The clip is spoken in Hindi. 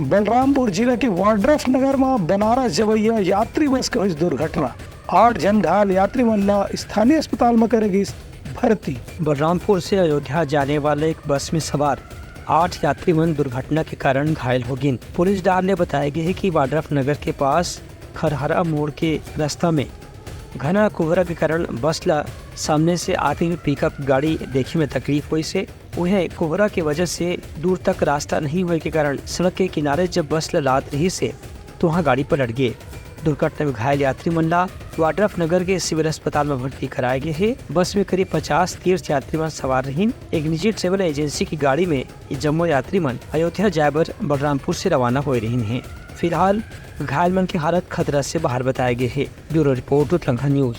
बलरामपुर जिले के वाड्रफ नगर में बनारस जवैया यात्री बस के हुई दुर्घटना। 8 जन घायल यात्री महिला स्थानीय अस्पताल में करेगी भर्ती। बलरामपुर से अयोध्या जाने वाले एक बस में सवार 8 यात्री दुर्घटना के कारण घायल हो गए। पुलिस डार ने बताया गया है कि वाड्रफ नगर के पास खरहरा मोड़ के रास्ता में घना कोहरा के कारण बस ला सामने से आती हुई पिकअप गाड़ी देखे में तकलीफ हुई से उन्हें कोहरा की वजह से दूर तक रास्ता नहीं हुए के कारण सड़क के किनारे जब बस लाद रही से तो वहाँ गाड़ी पलट गए। दुर्घटना में घायल यात्री मंडला वाड्रफ नगर के सिविल अस्पताल में भर्ती कराए गए हैं। बस में करीब 50 तीर्थ यात्री सवार रही। एक निजी ट्रेवल एजेंसी की गाड़ी में जम्मू यात्री अयोध्या जाबर बलरामपुर से रवाना हो रही हैं। फिलहाल घायल मन की हालत खतरा से बाहर बताए गए हैं। Bureau report Uttarakhand news.